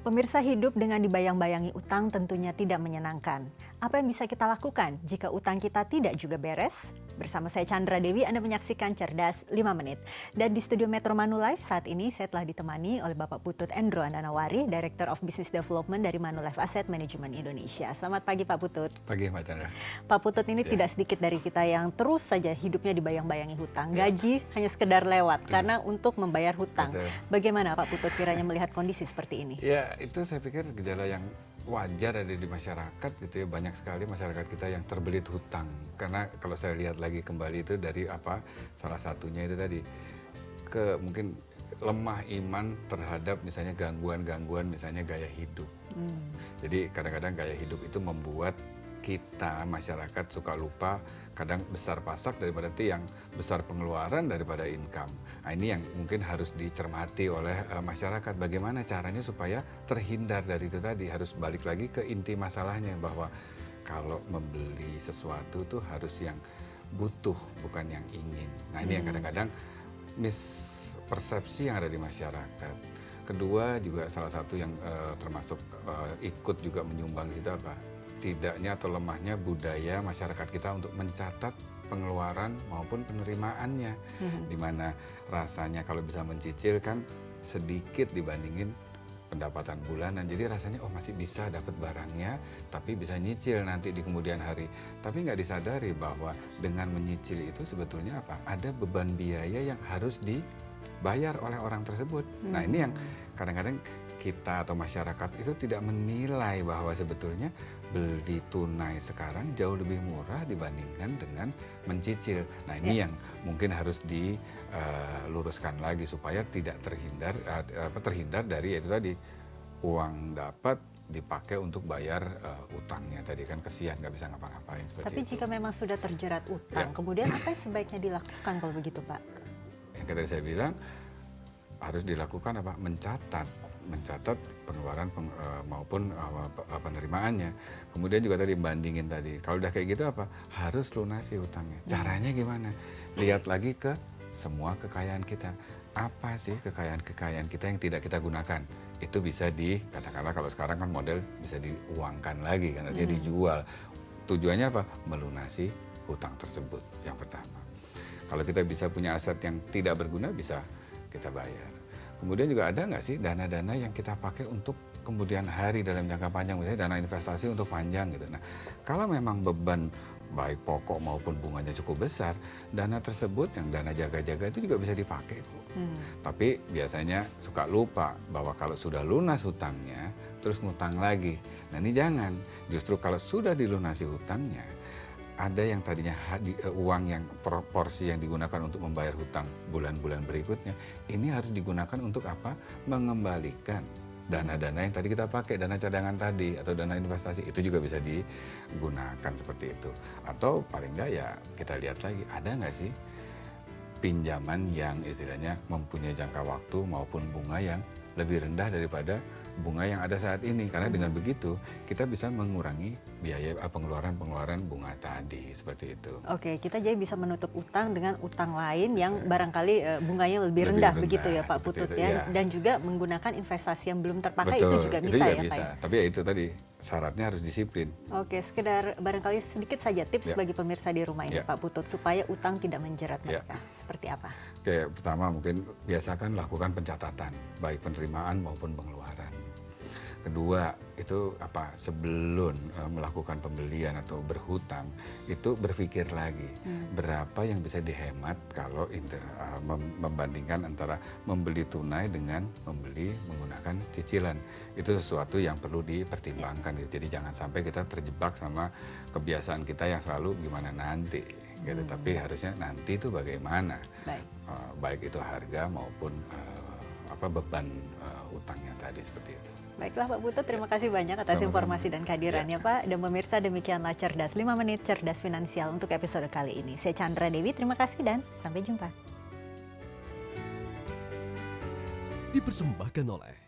Pemirsa, hidup dengan dibayang-bayangi utang tentunya tidak menyenangkan. Apa yang bisa kita lakukan jika utang kita tidak juga beres? Bersama saya Chandra Dewi, Anda menyaksikan Cerdas 5 Menit. Dan di studio Metro Manulife saat ini saya telah ditemani oleh Bapak Putut Endro Andanawari, Director of Business Development dari Manulife Asset Management Indonesia. Selamat pagi Pak Putut. Pagi Mbak Chandra. Pak Putut, ini tidak sedikit dari kita yang terus saja hidupnya dibayang-bayangi hutang. Gaji hanya sekedar lewat karena untuk membayar hutang. Bagaimana Pak Putut kiranya melihat kondisi seperti ini? Ya, itu saya pikir gejala yang wajar ada di masyarakat gitu ya. Banyak sekali masyarakat kita yang terbelit hutang. Karena kalau saya lihat lagi kembali itu dari apa, salah satunya itu tadi mungkin lemah iman terhadap misalnya gangguan-gangguan misalnya gaya hidup. Jadi kadang-kadang gaya hidup itu membuat kita masyarakat suka lupa, kadang besar pasak daripada tiang, besar pengeluaran daripada income. Nah, ini yang mungkin harus dicermati oleh masyarakat. Bagaimana caranya supaya terhindar dari itu tadi. Harus balik lagi ke inti masalahnya, bahwa kalau membeli sesuatu tuh harus yang butuh, bukan yang ingin. Nah, ini yang kadang-kadang mispersepsi yang ada di masyarakat. Kedua juga salah satu yang termasuk ikut juga menyumbang di situ apa? Tidaknya atau lemahnya budaya masyarakat kita untuk mencatat pengeluaran maupun penerimaannya. Dimana rasanya kalau bisa mencicil kan sedikit dibandingin pendapatan bulanan. Jadi rasanya masih bisa dapat barangnya, tapi bisa nyicil nanti di kemudian hari. Tapi nggak disadari bahwa dengan menyicil itu sebetulnya apa? Ada beban biaya yang harus dibayar oleh orang tersebut. Nah, ini yang kadang-kadang kita atau masyarakat itu tidak menilai bahwa sebetulnya beli tunai sekarang jauh lebih murah dibandingkan dengan mencicil. Nah, ini yang mungkin harus diluruskan lagi supaya tidak terhindar dari itu tadi, uang dapat dipakai untuk bayar utangnya tadi, kan kesian nggak bisa ngapa-ngapain seperti Tapi itu. jika memang sudah terjerat utang, kemudian apa yang sebaiknya dilakukan kalau begitu Pak? Yang tadi saya bilang harus dilakukan apa? Mencatat pengeluaran maupun penerimaannya. Kemudian juga tadi bandingin tadi. Kalau udah kayak gitu apa? Harus lunasi hutangnya. Caranya gimana? Lihat lagi ke semua kekayaan kita. Apa sih kekayaan kita yang tidak kita gunakan? Itu bisa katakanlah kalau sekarang kan model bisa diuangkan lagi, kan artinya dijual. Tujuannya apa? Melunasi hutang tersebut yang pertama. Kalau kita bisa punya aset yang tidak berguna, bisa kita bayar. Kemudian juga ada nggak sih dana-dana yang kita pakai untuk kemudian hari dalam jangka panjang, misalnya dana investasi untuk panjang gitu. Nah, kalau memang beban baik pokok maupun bunganya cukup besar, dana tersebut yang dana jaga-jaga itu juga bisa dipakai kok. Tapi biasanya suka lupa bahwa kalau sudah lunas hutangnya, terus ngutang lagi. Nah, ini jangan. Justru kalau sudah dilunasi hutangnya, ada yang tadinya uang yang porsi yang digunakan untuk membayar hutang bulan-bulan berikutnya, ini harus digunakan untuk apa? Mengembalikan dana-dana yang tadi kita pakai, dana cadangan tadi atau dana investasi, itu juga bisa digunakan seperti itu. Atau paling enggak ya kita lihat lagi, ada nggak sih pinjaman yang istilahnya mempunyai jangka waktu maupun bunga yang lebih rendah daripada bunga yang ada saat ini, karena dengan begitu kita bisa mengurangi biaya pengeluaran bunga tadi, seperti itu. Oke, kita jadi bisa menutup utang dengan utang lain yang barangkali bunganya lebih rendah begitu ya Pak Putut ya. Dan juga menggunakan investasi yang belum terpakai. Betul, itu juga bisa ya Pak ya? Tapi ya itu tadi syaratnya harus disiplin. Oke, sekedar barangkali sedikit saja tips bagi pemirsa di rumah ini Pak Putut supaya utang tidak menjerat mereka. Seperti apa? Oke, pertama mungkin biasakan lakukan pencatatan baik penerimaan maupun pengeluaran. Kedua, itu apa? Sebelum melakukan pembelian atau berhutang, itu berpikir lagi berapa yang bisa dihemat kalau membandingkan antara membeli tunai dengan membeli menggunakan cicilan. Itu sesuatu yang perlu dipertimbangkan. Jadi jangan sampai kita terjebak sama kebiasaan kita yang selalu gimana nanti gitu. Tapi harusnya nanti itu bagaimana? Baik itu harga maupun beban utangnya tadi, seperti itu. Baiklah Pak Putut, terima kasih banyak atas informasi dan kehadirannya Pak. Dan pemirsa, demikianlah Cerdas 5 Menit, Cerdas Finansial untuk episode kali ini. Saya Chandra Dewi, terima kasih dan sampai jumpa. Dipersembahkan oleh